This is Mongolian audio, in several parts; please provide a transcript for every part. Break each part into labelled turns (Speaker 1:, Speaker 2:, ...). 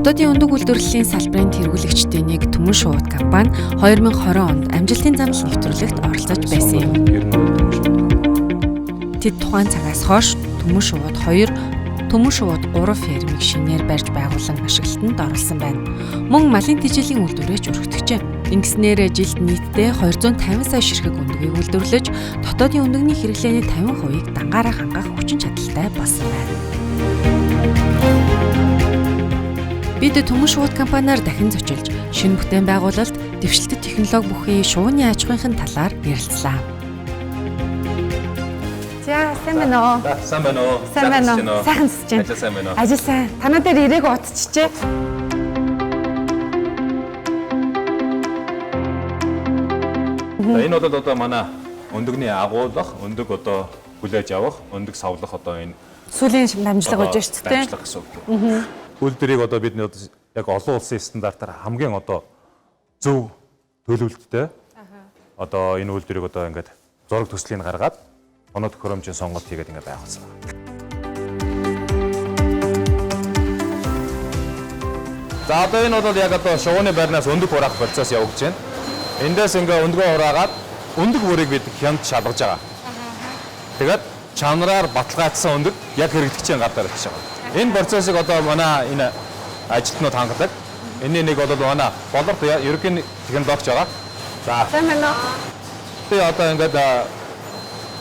Speaker 1: Хотоодын өндөг үйлдвэрлэлийн салбарын тэргүүлэгчдийн нэг Түмэн шууд компани 2020 онд амжилтын замд нэвтрүүлэгт оролцож байсан юм. Тэд тухайн цагаас хойш Түмэн шууд 2, Түмэн шууд 3 фермийг шинээр барьж байгуулан ашиглалтанд оруулсан байна. Мөн малын тэжээлийн үйлдвэрээ ч өргөтгөжээ. Ингэснээр жилд нийтдээ 250 сая ширхэг өндөгийг үйлдвэрлэж, дотоодын өндөгний хэрэглээний 50%-ийг дангаараа хангах хүчин чадалтай болсон байна. Бид Түмэн шууд компаниар дахин зочилж, шинэ бүтээн байгуулалт, дэвшилтэт технологи бүхий шувууны аж ахуйн талаар ярилцлаа. За, сайн байна уу?
Speaker 2: Сайн байна уу?
Speaker 1: Сайн байна уу? Сайхан зүсэж байна.
Speaker 2: Ажил сайн байна уу?
Speaker 1: Ажил сайн. Танаа дээр ирээг утчихжээ.
Speaker 2: Энэ бол одоо манай өндөгний агуулгах, өндөг одоо хүлээж авах, өндөг савлах одоо энэ
Speaker 1: Сүлийн дамжлага болж шүү дээ.
Speaker 2: дамжлага гэсэн үг. Үйлдвэрийг одоо бид яг олон улсын стандартаар хамгийн одоо зөв төлөвлөлттэй одоо энэ үйлдвэрийг одоо ингээд зураг төслийг гаргаад оноо төхөөрөмжийн сонголт хийгээд ингээд байгуулсан байна. За одоо энэ бол яг одоо шувууны байрнаас өндөг хураах процесс явагдаж байна. Эндээс ингээ өндгөө хураагаад өндөг бүрийг бид хямд шалгаж байгаа. Тэгээд чанараар баталгаажсан өндөг яг хэрэглэгчийн гар дээр очиж байгаа. Энэ процессыг одоо манай энэ ажилтнууд хангадаг. Энийн нэг бол манай болорт ерөнхий технологич байгаа. За.
Speaker 1: Сайн байна уу?
Speaker 2: Би одоо ингээд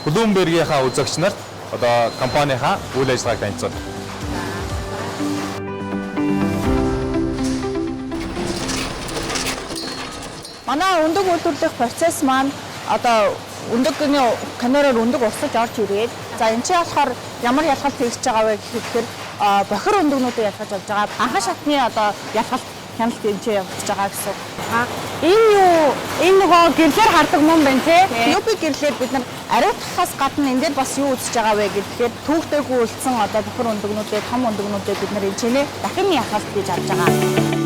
Speaker 2: Bloomberg-ийнхаа үзэгч нарт одоо компанийнхаа үйл ажиллагааг танилцуулна.
Speaker 3: Манай өндөг үйлдвэрлэх процесс маань одоо өндөгний камераар өндөг урсаж орж ирээд за энэ чинь болохоор ямар ялгалт хийж байгаа вэ гэхээр бохир өндөгнүүдийг ялгаж авч байгаа. Анхан шатны одоо ялгалт хяналт энэ чинь явагдаж байгаа гэсэн. Энэ нөгөө гэрлээр хардаг юм байна тий. Юуби гэрлээр бид нар ариутгахаас гадна энэ дээр бас юу үзэж байгаа вэ гэхээр түүхтэйгүү үлдсэн одоо бохир өндөгнүүдээ том өндөгнүүдээ бид нар энэ чинь дахин ялгалт хийж авч байгаа.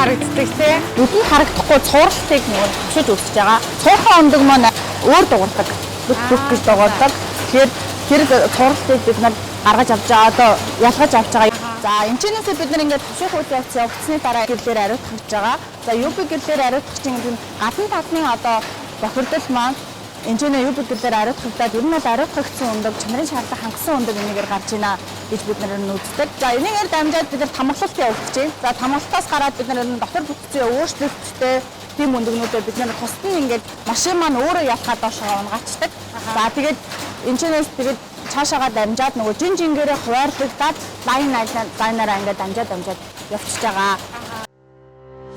Speaker 1: Харагддаг тий.
Speaker 3: Нүдэнд харагдахгүй цуурлалтыг нөгөө төвшөж өсөж байгаа. Цуурхай өндөг маань өөр дуурдаг. Бүт гэж дуурдаг. Тэгэхээр тэр цуурлалтыг бид нар гаргаж авч байгаа. Одоо ялгаж авч байгаа. За энэ чинээсээ бид нар ингээд төвшөх үйл явагдсны дараа гэрлээр ариутгаж байгаа. За юуби гэрлээр ариутгах чинь гадна талны одоо бохирдол маань энэний юуби гэрлээр ариутгагдаад ер нь бол ариутгагдсан өндөг чанарын шаардлага хангасан өндөг энэгээр гарч ийна гэж бид нар үздэг. За энэгээр дамжаад бид нар тамгалалт явуулж байна. За тамгалтаас гараад бид нар дотор бүтцийн өөрчлөлттэй тийм өндөгнүүдээ бид нар тусад нь ингээд машин маань өөрөө ялхаад доошоо унгачдаг. За тэгээд энэчнээс тэгээд цаашаагаа дамжаад нөгөө жингээрээ хуваарлагдаад лайнаараа ингээд дамжаад явчихж байгаа.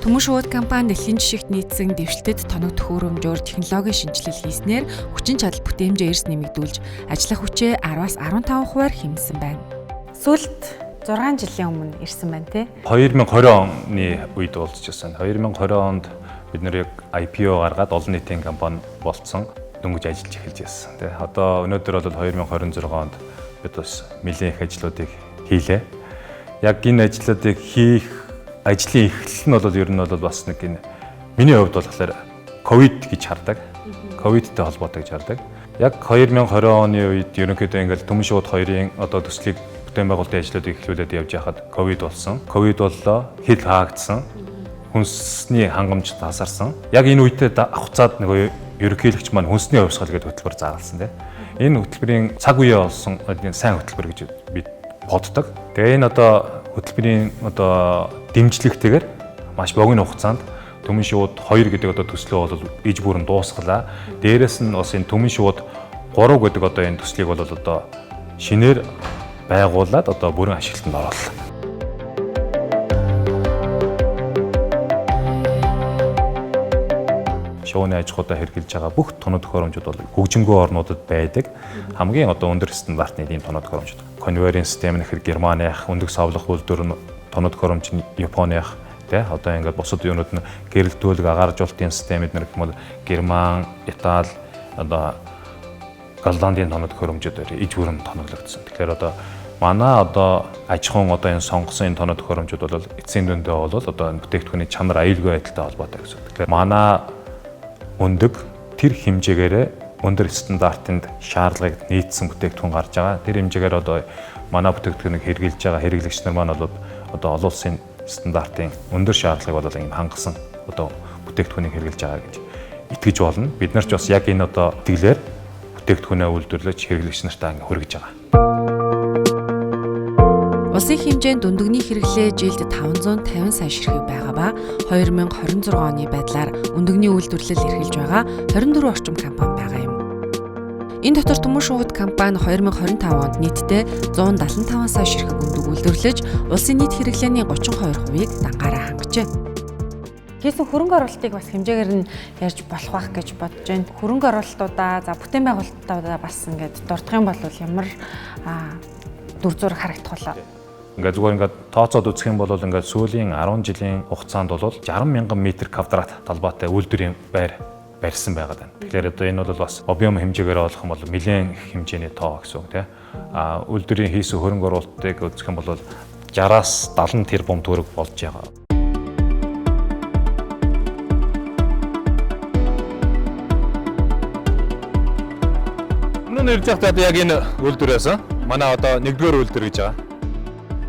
Speaker 1: Түмэн шууд компани дэлхийн жишгт нийцсэн дэвшилтэт тоног төхөөрөмжөөр технологийн шинжилэл хийснээр хүчин чадал бүтээмжээ эрс нэмэгдүүлж ажиллах хүчээ 10-аас 15% хэмнэсэн байна. Сүүлд 6 жилийн өмнө ирсэн байна тий.
Speaker 2: 2020 оны үед уулзчихсан. 2020 онд бид нэр яг IPO гаргаад олон нийтийн компани болцсон. Дөнгөж ажиллаж эхэлж байсан. Тэ одоо өнөөдөр бол 2026 онд бид бас нэлээд их ажлуудыг хийлээ. Яг энэ ажлуудыг хийх ажлын эхлэл нь бол ер нь бол бас нэг энэ миний хувьд болохоор ковид гэж хардаг. Ковидтэй холбоотой гэж хардаг. Яг 2020 оны үед ерөнхийдөө ингээл Түмэн шууд 2-ын одоо төслийг бүтээн байгуулалтын ажлуудыг эхлүүлээд явж байхад ковид болсон. Ковид боллоо, хэл хаагдсан. Хүнсний хангамж тасарсан. Яг энэ үедээ авцаад нөгөө ерөнхийлөгч маань хүнсний хувьсгал гэдэг хөтөлбөр зарласан тийм. Энэ хөтөлбөрийн цаг үеэ болсон сайн хөтөлбөр гэж бид боддог. Тэгээ энэ одоо хөтөлбөрийн одоо дэмжлэгтэйгээр маш богино хугацаанд Түмэн шууд 2 гэдэг одоо төслөө бол иж бүрэн дуусгалаа. Дээрээс нь бас энэ Түмэн шууд 3 гэдэг одоо энэ төслийг бол одоо шинээр байгуулад одоо бүрэн ашиглалтанд оруулаа. Шувууны аж ахуйдаа хэрэгжилж байгаа бүх тоног төхөөрөмжүүд бол хөгжингөө орнуудад байдаг. Хамгийн одоо өндөр стандартны ийм тоног төхөөрөмжүүд. Конвейерийн систем нь Германих, өндөг савлах үйлдвэр тоног төхөөрөмж нь Японих тэ одоо ингээд бусад юунууд нь гэрэлтүүлэг агааржуулалтын системүүд нэр гэмэл Герман, Итали одоо Голландын тоног төхөөрөмжүүд иж бүрэн тоноглогдсон. Тэгэхээр одоо манай одоо аж ахуйн одоо энэ сонгосон энэ тоног төхөөрөмжүүд бол эцсийн дүндээ бол одоо бүтээгдэхүүний чанар аюулгүй байдалтай холбоотой гэсэн. Тэгэхээр манай өндөг тэр хэмжээгээр өндөр стандартанд шаардлагыг нийцсэн бүтээгдэхүүн гарч байгаа. Тэр хэмжээгээр одоо манай бүтээгдэхүүнийг хэрэгжилж байгаа хэрэглэгч нар маань бол одоо олон улсын стандартын өндөр шаардлагыг бол ийм хангасан одоо бүтээгдэхүүнийг хэрэгжилж байгаа гэж итгэж болно. Бид нар ч бас яг энэ одоо итгэлээр бүтээгдэхүүнээ үйлдвэрлэж хэрэглэгч нартаа ингээ хүргэж байгаа.
Speaker 1: Улсын хэмжээнд дундгны хэрэглээ жилд 550 сая ширхэг байгаа ба 2026 оны байдлаар өндөгний үйлдвэрлэл эрхэлж байгаа 24 орчим компани байгаа юм. Энэ дотор Төмөн шувууд компани 2025 онд нийтдээ 175 сая ширхэг өндөг үйлдвэрлэж улсын нийт хэрэглээний 32%-ийг дангаараа хангажээ. Хийсэн хөрөнгө оруулалтыг бас хэмжээгээр нь ярьж болох байх гэж бодож байна. Хөрөнгө оруулалтуудаа, бүтээн байгуулалтуудаа бас ингээд дурдах юм бол ямар дүр зураг харагдах вэ?
Speaker 2: Ингээд зүгээр ингээд тооцоод үзэх юм бол ингээд сүүлийн 10 жилийн хугацаанд бол 60,000 метр квадрат талбайтай үйлдвэрийн байр барьсан байгаад байна. Тэгэхээр одоо энэ бол бас объем хэмжээгээр олох юм бол нэлээд их хэмжээний тоо гэсэн үг тийм. Үйлдвэрийн хийсэн хөрөнгө оруулалтыг үзэх юм бол 60-аас 70 тэрбум төгрөг болж байгаа. Өнөө нэрж явахдаа яг энэ үйлдвэрээс манай одоо 1-р үйлдвэр гэж байгаа.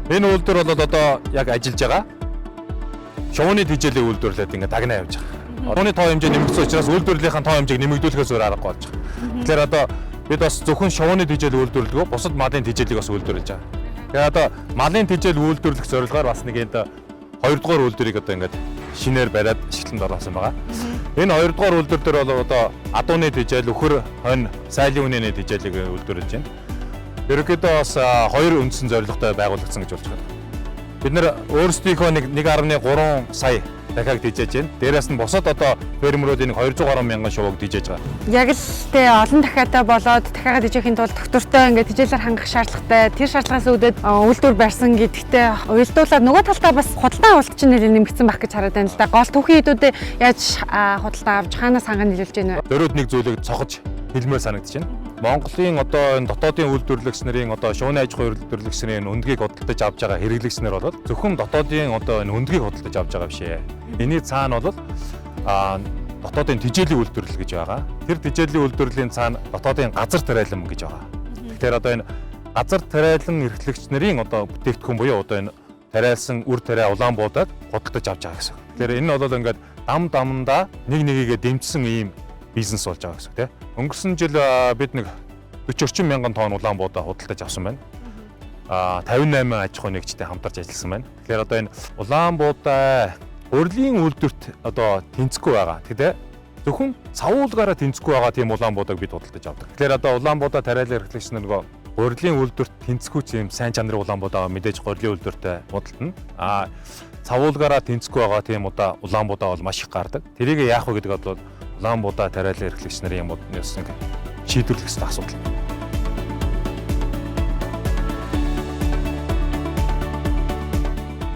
Speaker 2: Энэ үйлдвэр бол одоо яг ажиллаж байгаа. Шувууны тэжээлийн үйлдвэрлээд ингээд дагнаа явж байгаа. Шувууны тоо хэмжээ нэмэгдсэн учраас үйлдвэрлэлийн тоо хэмжээг нэмэгдүүлэхээс өөр аргагүй болж байгаа. Тэгэхээр одоо бид бас зөвхөн шувууны тэжээл үйлдвэрлэдэггүй бусад малын тэжээлийг бас үйлдвэрлэж байгаа. Тэгэхээр одоо малын тэжээл үйлдвэрлэх зорилгоор бас нэг энэ 2-р үйлдвэрийг одоо ингээд шинээр бариад ашиглалтанд оруулсан байгаа. Энэ 2-р үйлдвэр дээр бол одоо адууны тэжээл, өхөр, хонь, сайлын үнэний тэжээлийг үйлдвэрлэж байна. Ерөнхийдөө бас 2 үндсэн зорилготой байгуулагдсан гэж болж байна. Бид нэр өөрсдийнхөө 1.3 сая дахиад дижээж байна. Дээрээс нь бусад одоо фермеруудын 200 гаруй мянган шувууг дижээж байгаа. Яг л
Speaker 1: тэ олон дахиадаа болоод дахиад дижээхийн тулд доктортой ингээд тэжээлээр хангах шаардлагатай. Тэр шаардлагаас үүдээд үйлдвэр барьсан гэдэгтээ уялдуулаад нөгөө талдаа бас худалдан авалт чинь нэлээд нэмэгдсэн байх гэж хараад байна л да. Гол түүхийн хэдүүдэд яаж худалдан авч хаанаас хангана нийлүүлж байна вэ?
Speaker 2: Дөрөв нэг зүйлийг цохож хэлмээр санагдаж байна. Монголын одоо энэ дотоодын үйлдвэрлэгч нарын одоо шувууны аж ахуйн үйлдвэрлэгч нарын өндгийг худалдаж авч байгаа хэрэглэгч нар бол зөвхөн дотоодын одоо энэ өндгийг худалдаж авч байгаа биш ээ. Эний цаана бол дотоодын тэжээлийн үйлдвэрлэл гэж байгаа. Тэр тэжээлийн үйлдвэрлэлийн цаана дотоодын газар тариалан гэж байгаа. Тэгэхээр одоо энэ газар тариалан эрхлэгч нарын одоо бүтээгдэхүүн буюу одоо энэ тариалсан үр тариа улаан буудаад худалдаж авч байгаа гэсэн. Тэгэхээр энэ бол ингээд дамдаа нэг нэгийгээ дэмжсэн ийм бизнес болж байгаа гэсэн тийм. Өнгөрсөн жил бид нэг 40 орчим мянган тонн улаан буудаа худалдаж авсан байна. 58 аж ахуй нэгжтэй хамтарч ажилласан байна. Тэгэхээр одоо энэ улаан буудаа урлагийн үйлдвэрт одоо тэнцэхгүй байгаа. Тэгэхээр зөвхөн цавуулгаараа тэнцэхгүй байгаа тийм улаан буудааг бид худалдаж авдаг. Тэгэхээр одоо улаан буудаа тариалан эрхлэгч нар нөгөө урлагийн үйлдвэрт тэнцэхгүй тийм сайн чанарын улаан буудаа мэдээж урлагийн үйлдвэртэй худалдана. Цавуулгаараа тэнцэхгүй байгаа тийм улаан буудаа бол маш их гардаг. Тэрийг яах вэ гэдэг бол улаан буудаа тариалан эрхлэгч нарын юм нэс нэг шийдвэрлэх ёстой асуудал.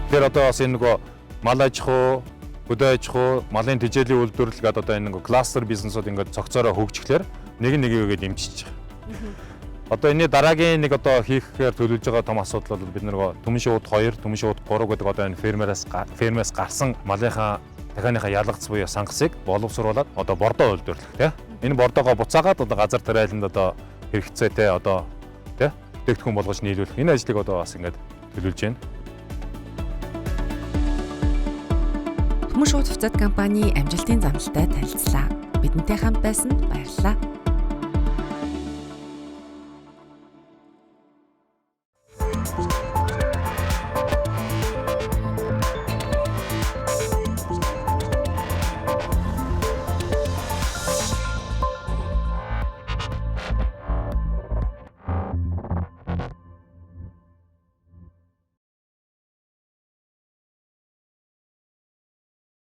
Speaker 2: Тэгэхээр одоо бас энэ нөгөө мал аж ахуй, хөдөө аж ахуй, малын тэжээлийн үйлдвэрлэл гэдэг одоо энэ нөгөө кластер бизнесууд ингээд цогцоороо хөгжихлээр нэг нэгээгээ дэмжиж байгаа. Одоо энэ дараагийн нэг одоо хийхээр төлөвлөж байгаа том асуудал бол бид нөгөө Төмөн шууд 2, Төмөн шууд 3 гэдэг одоо энэ фермераас гарсан малынхаа дахианыхаа ялгац буюу сангасыг боловсруулад одоо бордоо үйлдвэрлэх тийм. Энэ бордоогоо буцаагаад одоо газар тариаланд одоо хэрэгцээтэй одоо тийм бүтээгдэхүүн болгож нийлүүлэх энэ ажлыг одоо бас ингээд төлөвлөж байна.
Speaker 1: Төмөн шууд хувьцат компани амжилтын замналтай танилцлаа. Бидэнтэй хамт байсанд баярлалаа.